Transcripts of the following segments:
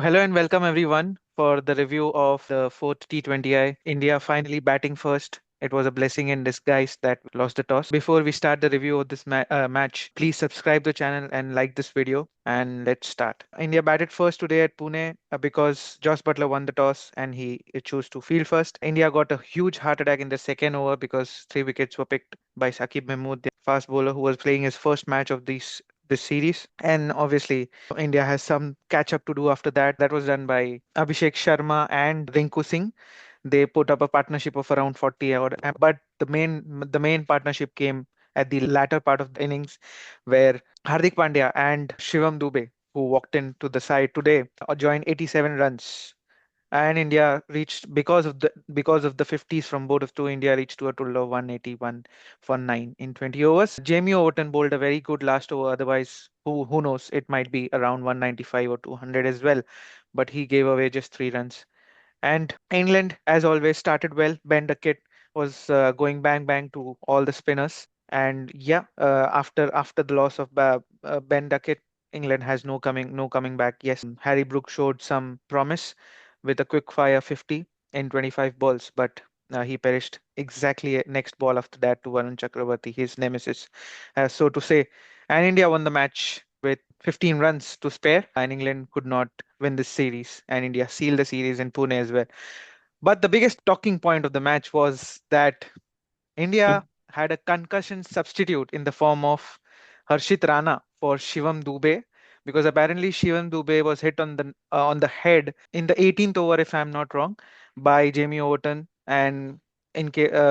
Hello and welcome everyone for the review of the fourth T20I. India finally batting first. It was a blessing in disguise that we lost the toss. Before we start the review of this match, please subscribe the channel and like this video. And let's start. India batted first today at Pune because Josh Butler won the toss and he chose to field first. India got a huge heart attack in the second over because 3 wickets were picked by Saqib Mahmood, the fast bowler who was playing his first match of this series. And obviously, India has some catch up to do after that. That was done by Abhishek Sharma and Rinku Singh. They put up a partnership of around 40 odd, but the main partnership came at the latter part of the innings, where Hardik Pandya and Shivam Dube, who walked into the side today, joined 87 runs, and India reached because of the 50s from both of two. India reached to a total of 181 for 9 in 20 overs. Jamie Overton bowled a very good last over. Otherwise, who knows? It might be around 195 or 200 as well. But he gave away just 3 runs. And England, as always, started well. Ben Duckett was going bang bang to all the spinners. And yeah, after the loss of Ben Duckett, England has no coming back. Yes, Harry Brook showed some promise with a quick fire 50 in 25 balls, but he perished exactly at next ball after that to Varun Chakravarti, his nemesis, so to say. And India won the match with 15 runs to spare, and England could not win this series, and India sealed the series in Pune as well. But the biggest talking point of the match was that India had a concussion substitute in the form of Harshit Rana for Shivam Dube, because apparently Shivam Dube was hit on the head in the 18th over, if I'm not wrong, by Jamie Overton, and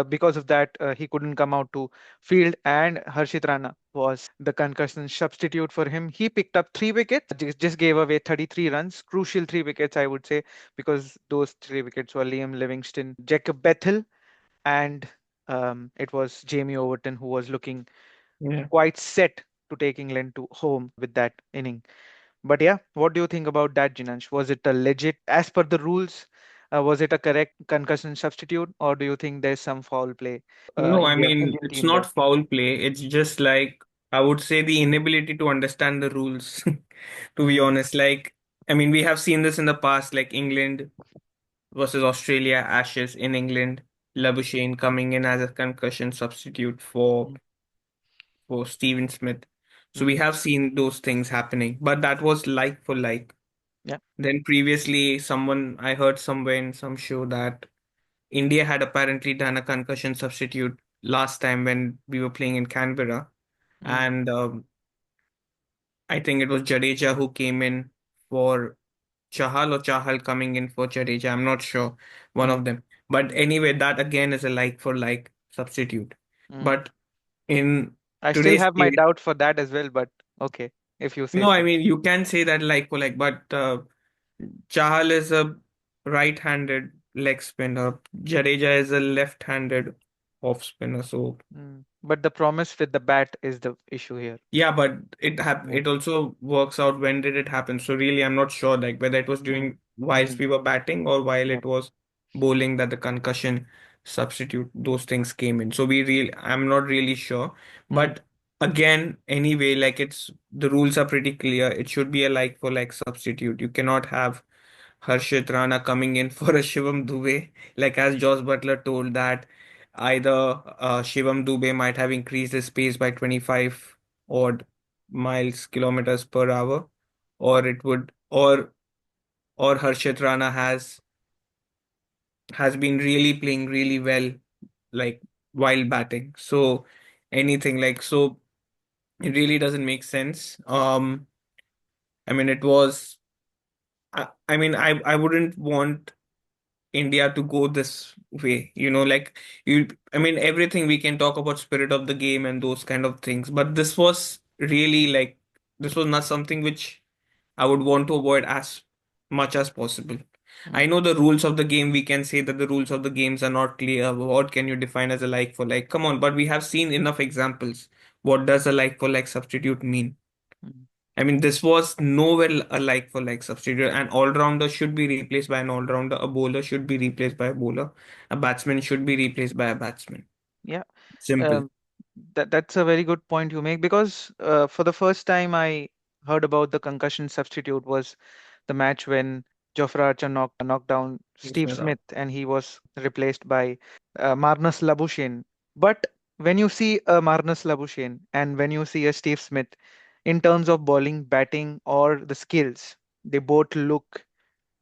because of that, he couldn't come out to field, and Harshit Rana was the concussion substitute for him. He picked up 3 wickets, just gave away 33 runs, crucial 3 wickets, I would say, because those 3 wickets were Liam Livingston, Jacob Bethel, and it was Jamie Overton who was looking Yeah. quite set to take England to home with that inning. But yeah, what do you think about that, Jinansh? Was it a legit, as per the rules, was it a correct concussion substitute, or do you think there's some foul play No, I mean, Indian it's team not there? foul play. It's just like, I would say, the inability to understand the rules, to be Mm, honest. Like, I mean, we have seen this in the past, like England versus Australia, Ashes in England, Labuschagne coming in as a concussion substitute mm, for Steven Smith. So we mm, have seen those things happening, but that was like for like. yeah. Then previously, I heard somewhere in some show that India had apparently done a concussion substitute last time when we were playing in Canberra, Mm, and I think it was Jadeja who came in for Chahal or Chahal coming in for Jadeja. I'm not sure, one mm, of them. But anyway, that again is a like for like substitute. mm. But in I still today's have my case, doubt for that as well, but okay, if you say no, I so. mean you can say that like for like, but Chahal is a right-handed leg spinner. Jadeja is a left-handed off spinner. So But the promise with the bat is the issue here. yeah, but Yeah. it also works out when did it happen. So really, I'm not sure like whether it was Mm, during whilst mm, we were batting or while yeah. it was bowling that the concussion substitute those things came in. So I'm not really sure. Mm, But again, anyway, like it's the rules are pretty clear. It should be a like for like substitute. You cannot have Harshit Rana coming in for a Shivam Dube. Like as Josh Butler told that either Shivam Dube might have increased his pace by 25 odd kilometers per hour, or it would or Harshit Rana has been really playing really well like while batting. So anything like so it really doesn't make sense. I mean it was I mean I wouldn't want India to go this way. Like I mean, everything we can talk about spirit of the game and those kind of things, but this was really like, this was not something which I would want to avoid as much as possible. I mm, know the rules of the game, we can say that the rules of the games are not clear. What can you define as a like for like? Come on, but we have seen enough examples. What does a like for like substitute mean? mm, I mean, this was nowhere a like for like substitute. An all-rounder should be replaced by an all-rounder. A bowler should be replaced by a bowler. A batsman should be replaced by a batsman. yeah. Simple. Um, that's a very good point you make, because for the first time I heard about the concussion substitute was the match when Jofra Archer knocked down Steve Smith out. Smith and he was replaced by Marnus Labuschagne. But when you see a Marnus Labuschagne and when you see a Steve Smith, in terms of bowling, batting, or the skills, they both look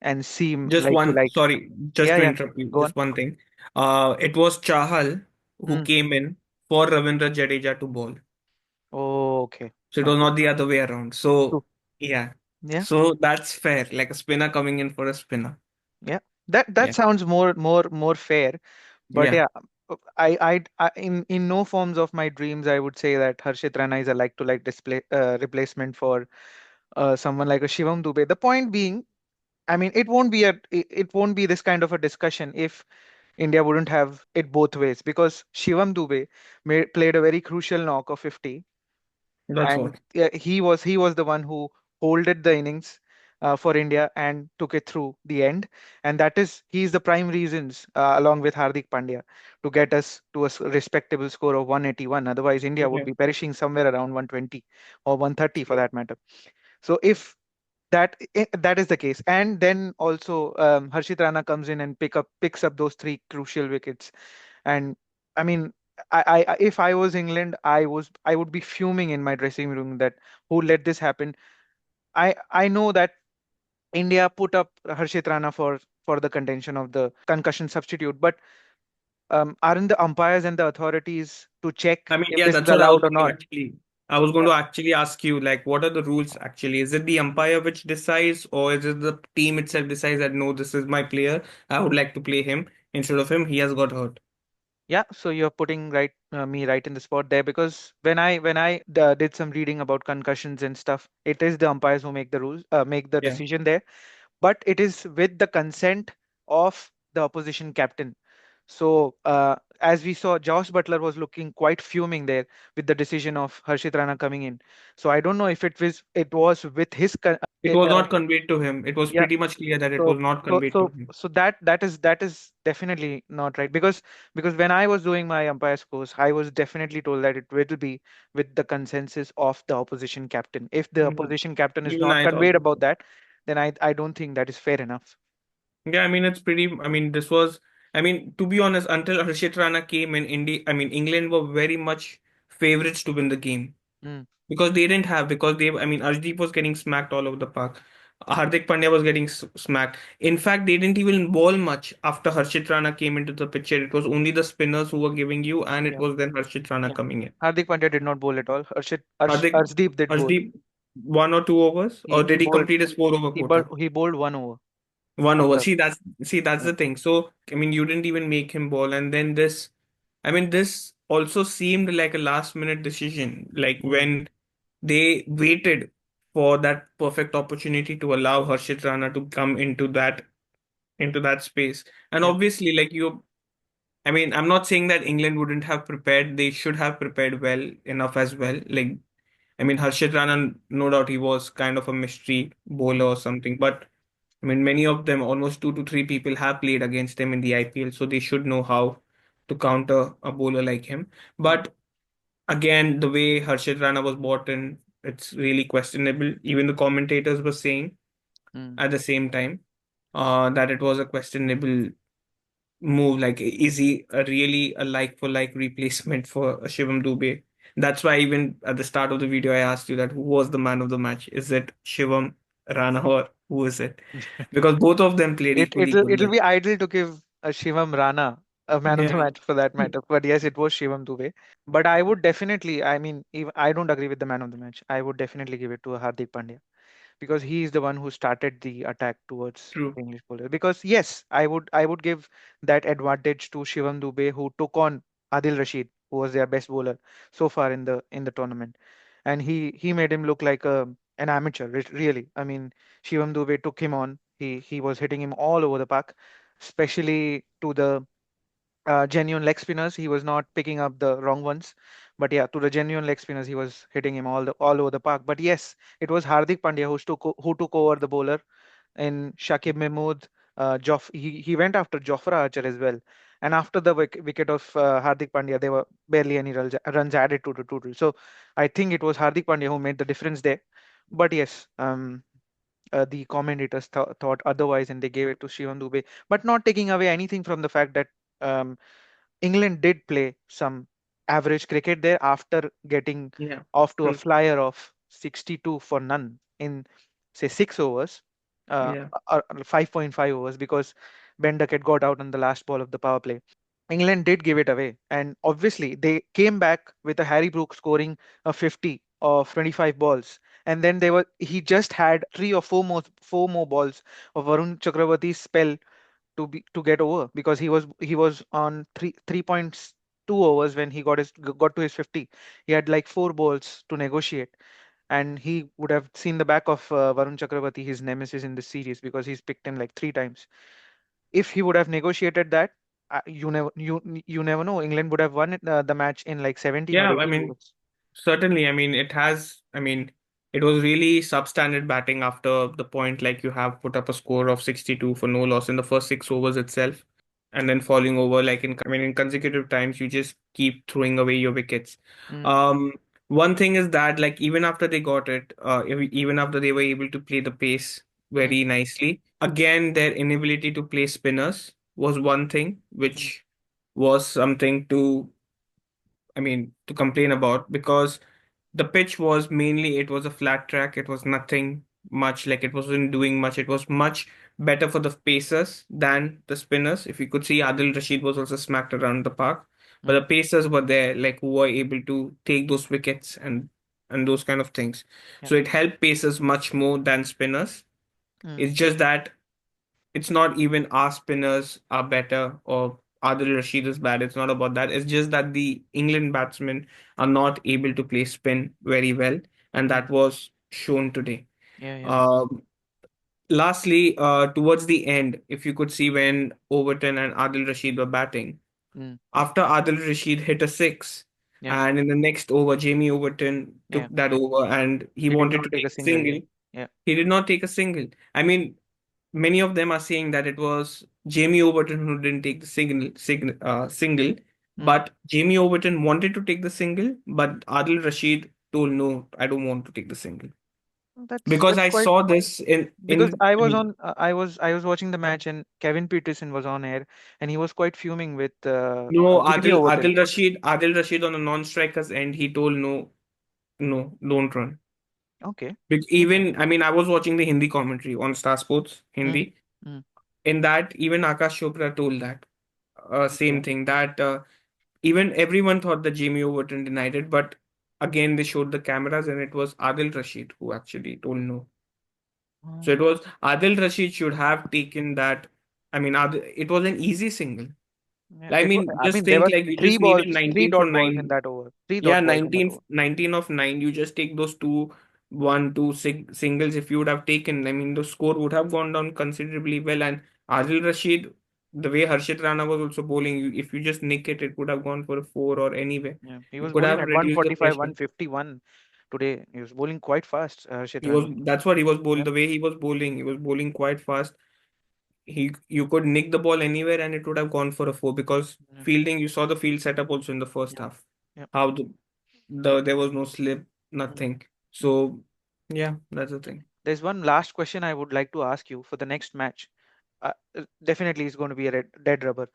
and seem Just like to one, like. sorry, just Yeah, to yeah. interrupt you, Go on. just one thing. It was Chahal who Mm. came in for Ravindra Jadeja to bowl. Oh, okay. So it was Okay. not the other way around. So True. yeah. Yeah. So that's fair. Like a spinner coming in for a spinner. Yeah. That Yeah. sounds more fair. But Yeah. yeah, in no forms of my dreams, I would say that Harshit Rana is a like to like display replacement for someone like a Shivam Dube. The point being, I mean, it won't be this kind of a discussion if India wouldn't have it both ways because Shivam Dube played a very crucial knock of 50, That's all. and he was the one who holded the innings for India and took it through the end, and that is he's the prime reasons along with Hardik Pandya to get us to a respectable score of 181. Otherwise, India would Yeah. be perishing somewhere around 120 or 130 for True. that matter. So if that is the case, and then also Harshit Rana comes in and picks up those three crucial wickets, and I mean, if I was England, I would be fuming in my dressing room that who let this happen. I know that India put up Harshit Rana for the contention of the concussion substitute, but aren't the umpires and the authorities to check I mean, if yeah, this is that's what I was allowed or going to not? actually. I was going Yeah. to actually ask you, like, what are the rules actually? Is it the umpire which decides, or is it the team itself decides that no, this is my player. I would like to play him instead of him. He has got hurt. Yeah, so you're putting me right in the spot there because when I did some reading about concussions and stuff, it is the umpires who make the rules, make the Yeah. decision there, but it is with the consent of the opposition captain. So as we saw, Josh Butler was looking quite fuming there with the decision of Harshit Rana coming in. So I don't know if it was with his It was not conveyed to him. It was yeah. pretty much clear that it So was not so conveyed to so him. so that is definitely not right because when I was doing my umpire's course, I was definitely told that it will be with the consensus of the opposition captain. If the Mhm. opposition captain is Even not I thought conveyed the about same. that, then I don't think that is fair enough. Yeah, I mean, it's pretty. I mean, this was. I mean, to be honest, until Harshit Rana came in, England were very much favorites to win the game. Mm, Because they didn't have, because they, I mean, Arshdeep was getting smacked all over the park. Hardik Pandya was getting smacked. In fact, they didn't even bowl much after Harshit Rana came into the picture. It was only the spinners who were giving you, and it yeah, was then Harshit Rana yeah. coming in. Hardik Pandya did not bowl at all. Hardik, Arshdeep did bowl. Arshdeep, 1 or 2 overs, or He did he bowled complete his 4 over quota? he bowled 1 over. 1 over. After. See, that's Yeah. the thing. So, I mean, you didn't even make him bowl, and then this. I mean, this also seemed like a last minute decision. Like Mm, when they waited for that perfect opportunity to allow Harshit Rana to come into that space. And yeah. obviously, like you, I mean, I'm not saying that England wouldn't have prepared. They should have prepared well enough as well. Like, I mean, Harshit Rana, no doubt he was kind of a mystery bowler Mm, or something, but I mean, many of them, almost 2 to 3 people have played against him in the IPL, so they should know how to counter a bowler like him. mm, But again, the way Harshit Rana was bought in, it's really questionable. Even the commentators were saying mm. at the same time that it was a questionable move. Like, is he really a like for like replacement for Shivam Dube? That's why even at the start of the video, I asked you that who was the man of the match? Is it Shivam Rana or who is it? Because both of them played equally good. It'll Like, be idle to give a Shivam Rana a man of the yeah, match for that matter. But yes, it was Shivam Dube. But I would definitely, I mean, even, I don't agree with the man of the match. I would definitely give it to a Hardik Pandya because he is the one who started the attack towards true. the English bowler. Because yes, I would give that advantage to Shivam Dube who took on Adil Rashid, who was their best bowler so far in the tournament, and he made him look like an amateur. Really, I mean, Shivam Dube took him on. He was hitting him all over the park, especially to the genuine leg spinners. He was not picking up the wrong ones, but yeah, to the genuine leg spinners, he was hitting him all over the park. But yes, it was Hardik Pandya who took over the bowler in Shakib Mahmood. He went after Jofra Archer as well. And after the wicket of Hardik Pandya, there were barely any runs added to the total. So I think it was Hardik Pandya who made the difference there. But yes, the commentators thought otherwise, and they gave it to Shivam Dube, but not taking away anything from the fact that um, England did play some average cricket there after getting Yeah, off to a true. flyer of 62 for none in, say, 6 overs, Yeah, 5.5 overs, because Ben Duckett got out on the last ball of the power play. England did give it away, and obviously they came back with a Harry Brooks scoring a 50 of 25 balls, and then he just had four more balls of Varun Chakravarti's spell to get over, because he was on 3.2 overs when he got to his 50. He had like four balls to negotiate, and he would have seen the back of Varun Chakravarti, his nemesis in this series, because he's picked him like three times. If he would have negotiated that, you never know. England would have won the match in like 17 or yeah. I 18 mean, overs. certainly. I mean, it has. I mean, it was really substandard batting after the point. Like you have put up a score of 62 for no loss in the first 6 overs itself, and then falling over like in consecutive times. You just keep throwing away your wickets. Mm, Um, One thing is that like even after they got it, even after they were able to play the pace mm, very nicely, again their inability to play spinners was one thing mm, which was something to to complain about because the pitch was mainly it was a flat track. It was nothing much, like it wasn't doing much. It was much better for the pacers than the spinners. If you could see, Adil Rashid was also smacked around the park, but the mm, pacers were there, like who were able to take those wickets and those kind of things. yeah, So it helped pacers much more than spinners. mm, It's just that it's not even our spinners are better or Adil Rashid is bad. It's not about that. It's just that the England batsmen are not able to play spin very well, and mm, that was shown today. yeah, yeah, Um, Lastly, towards the end, if you could see when Overton and Adil Rashid were batting, mm, after Adil Rashid hit a six, yeah, and in the next over, Jamie Overton took yeah. that over and he He did wanted to not take take a a single. Yeah, single. yeah. He did not take a single. I mean, many of them are saying that it was Jamie Overton who didn't take the single, Mm. but Jamie Overton wanted to take the single, but Adil Rashid told no, I don't want to take the single because That's I quite, saw this because in I mean I was watching the match, and Kevin Peterson was on air, and he was quite fuming with no Jamie Overton. Adil Rashid on the non-strikers end he told no, don't run. Okay. Okay. Even I mean I was watching the Hindi commentary on Star Sports Mm, Hindi. mm, In that even Akash Chopra told that same okay. thing that. Even everyone thought that Jamie Overton denied it, but again they showed the cameras and it was Adil Rashid who actually told no. So it Mm, was Adil Rashid should have taken that. I mean, it was an easy single. yeah, I mean, I just mean, there think were like you three just needed balls, three 19 for dot balls in 9. that over. Three Yeah, dot balls in that over. 19 of 9. You just take those two singles if you would have taken. I mean, the score would have gone down considerably well. And Adil Rashid, the way Harshit Rana was also bowling, if you just nick it, it would have gone for a four or anywhere. Yeah, he You was could bowling have at reduced the 145, pressure. 151 today. He was bowling quite fast, Harshit He was Rana. That's what he was bowling. Yeah, The way he was bowling quite fast. You could nick the ball anywhere and it would have gone for a four because yeah, fielding, you saw the field setup also in the first yeah, half. yeah. How there was no slip, Mm, nothing. mm. So yeah, that's the thing. There's one last question I would like to ask you for the next match. Definitely, it's going to be a dead rubber.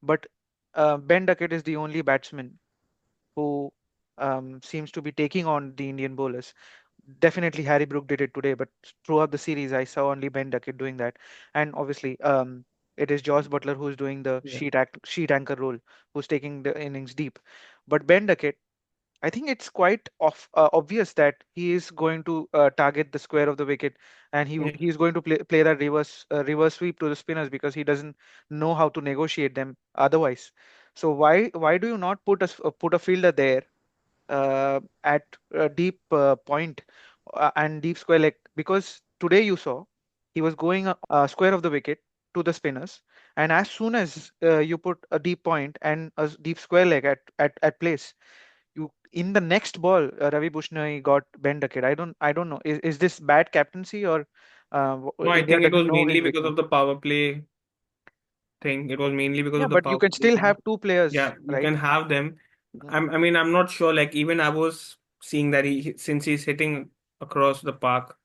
But Ben Duckett is the only batsman who seems to be taking on the Indian bowlers. Definitely, Harry Brook did it today, but throughout the series, I saw only Ben Duckett doing that. And obviously, it is Josh Butler who's doing the Yeah. sheet anchor role, who's taking the innings deep. But Ben Duckett, I think it's quite obvious that he is going to target the square of the wicket, and Yeah. he's going to play that reverse sweep to the spinners, because he doesn't know how to negotiate them otherwise. So why do you not put a fielder there at a deep point and deep square leg? Because today you saw he was going square of the wicket to the spinners, and as soon as you put a deep point and a deep square leg at place, you in the next ball, Ravi Bushnoi got Ben Duckett. I don't know. Is this bad captaincy, or No, I India think it was doesn't know mainly his because weakness? of the power play thing. It was mainly because Yeah, of the but you power can play still thing. have two players, Yeah, you right? can have them. Mm, I mean, I'm not sure. Like even I was seeing that since he's hitting across the park,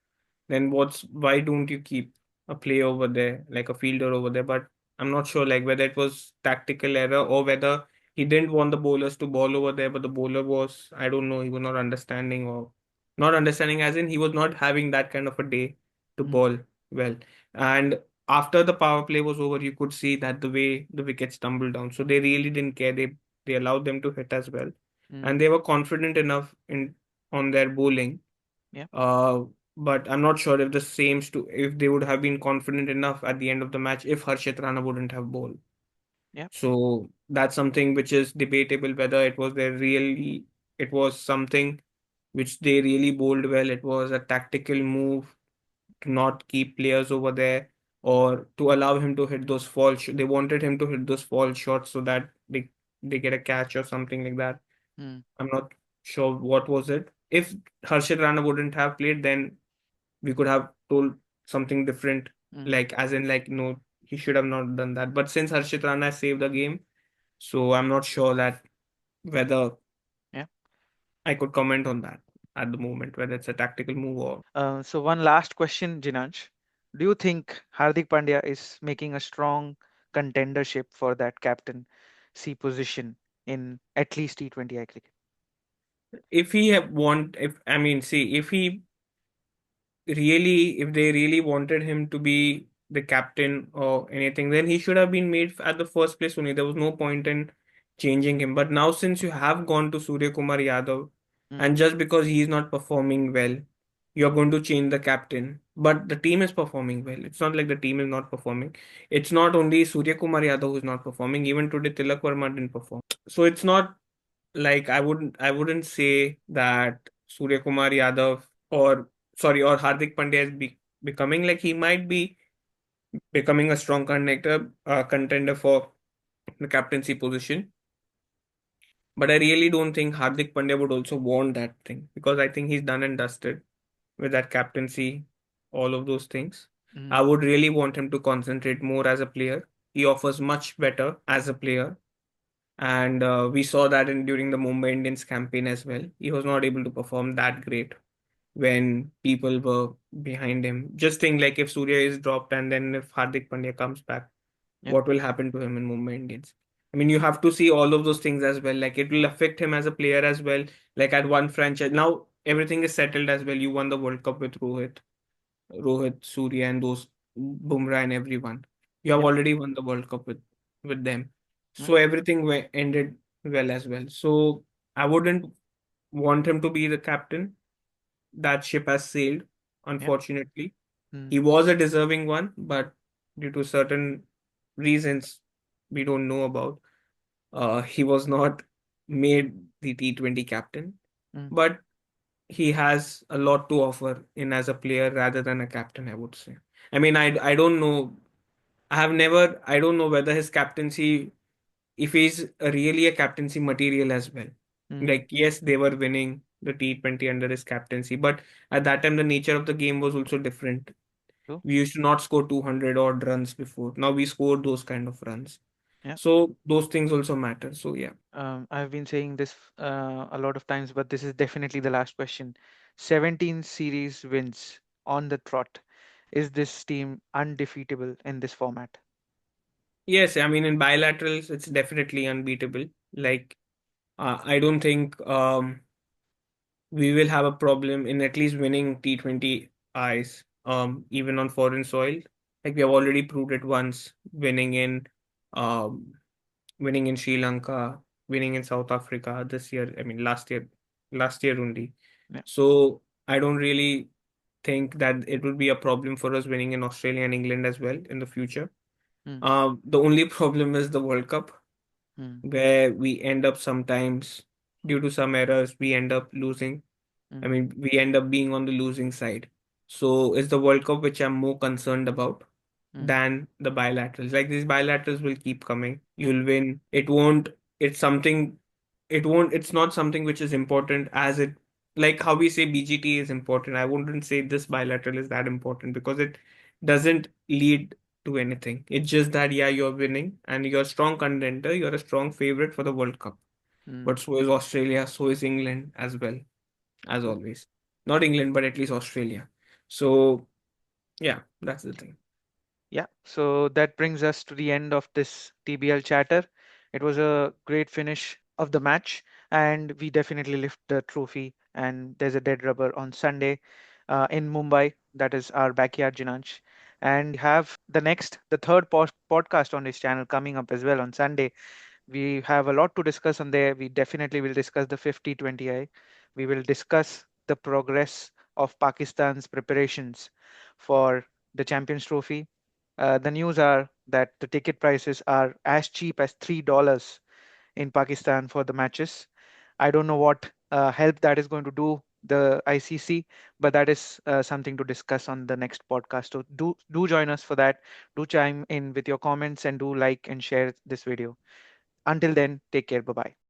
then why don't you keep a player over there, like a fielder over there? But I'm not sure like whether it was tactical error or whether he didn't want the bowlers to ball over there, but the bowler was, I don't know, he was not understanding, or not understanding as in he was not having that kind of a day to Mm, bowl well. And after the power play was over, you could see that the way the wickets tumbled down. So they really didn't care. They allowed them to hit as well. mm, And they were confident enough in on their bowling. yeah, Uh, but I'm not sure if the same if they would have been confident enough at the end of the match if Harshit Rana wouldn't have bowled. yeah. So that's something which is debatable whether it was something which they really bowled well. It was a tactical move to not keep players over there, or to allow him to hit those they wanted him to hit those fall shots so that they get a catch or something like that. Mm, I'm not sure what was it. If Harshit Rana wouldn't have played, then we could have told something different, mm, like as in like no, he should have not done that. But since Harshit Rana saved the game, so I'm not sure that whether yeah. I could comment on that at the moment, whether it's a tactical move or. So one last question, Jinanj. Do you think Hardik Pandya is making a strong contendership for that captaincy position in at least T20I cricket? If he have want, if I mean, see, if they really wanted him to be the captain or anything, then he should have been made at the first place only. There was no point in changing him. But now, since you have gone to Surya Kumar Yadav, Mm, and just because he is not performing well, you're going to change the captain. But the team is performing well. It's not like the team is not performing. It's not only Surya Kumar Yadav who's not performing. Even today, Tilak Verma didn't perform. So it's not like I wouldn't say that Surya Kumar Yadav or sorry or Hardik Pandya is becoming, like, he might be becoming a strong contender for the captaincy position. But I really don't think Hardik Pandya would also want that thing, because I think he's done and dusted with that captaincy, all of those things. mm, I would really want him to concentrate more as a player. He offers much better as a player. And we saw that during the Mumbai Indians campaign as well. He was not able to perform that great when people were behind him. Just think, like, if Surya is dropped and then if Hardik Pandya comes back, yeah. what will happen to him in Mumbai Indians? I mean, you have to see all of those things as well. Like, it will affect him as a player as well. Like, at one franchise now, everything is settled as well. You won the World Cup with Rohit, Surya, and those Bumrah and everyone. You have Yeah. already won the World Cup with them, Yeah. so everything ended well as well. So I wouldn't want him to be the captain. That ship has sailed, Yeah. unfortunately. Mm, He was a deserving one, but due to certain reasons we don't know about, he was not made the T20 captain. mm, But he has a lot to offer in as a player rather than a captain, I would say. I mean, I don't know. I don't know whether his captaincy, if he's really a captaincy material as well. mm, Like, yes, they were winning the T20 under his captaincy, but at that time, the nature of the game was also different. true. We used to not score 200 odd runs before. Now we score those kind of runs. Yeah. So those things also matter. So yeah. I've been saying this a lot of times, but this is definitely the last question. 17 series wins on the trot. Is this team undefeatable in this format? Yes, I mean, in bilaterals, it's definitely unbeatable. Like, I don't think we will have a problem in at least winning T20Is, even on foreign soil. Like, we have already proved it once, um, winning in Sri Lanka, winning in South Africa this year. I mean, last year only. Yeah. So I don't really think that it would be a problem for us winning in Australia and England as well in the future. Mm, The only problem is the World Cup, mm, where we end up sometimes, due to some errors, we end up losing. I mm, mean, we end up being on the losing side. So it's the World Cup which I'm more concerned about mm, than the bilaterals. Like, these bilaterals will keep coming. yeah. You'll win. It's not something which is important as it, like how we say BGT is important. I wouldn't say this bilateral is that important, because it doesn't lead to anything. It's just that, yeah, you're winning and you're a strong contender. You're a strong favorite for the World Cup. Mm, But so is Australia, so is England as well, as true. always. Not England, but at least Australia. So yeah, that's the thing. Yeah, so that brings us to the end of this TBL chatter. It was a great finish of the match, and we definitely lift the trophy. And there's a dead rubber on Sunday in Mumbai. That is our backyard, Jinanch. And we have the third podcast on this channel coming up as well on Sunday. We have a lot to discuss on there. We definitely will discuss the 50-20I. We will discuss the progress of Pakistan's preparations for the Champions Trophy. The news are that the ticket prices are as cheap as $3 in Pakistan for the matches. I don't know what help that is going to do the ICC, but that is something to discuss on the next podcast. So do join us for that. Do chime in with your comments and do like and share this video. Until then, take care. Bye bye.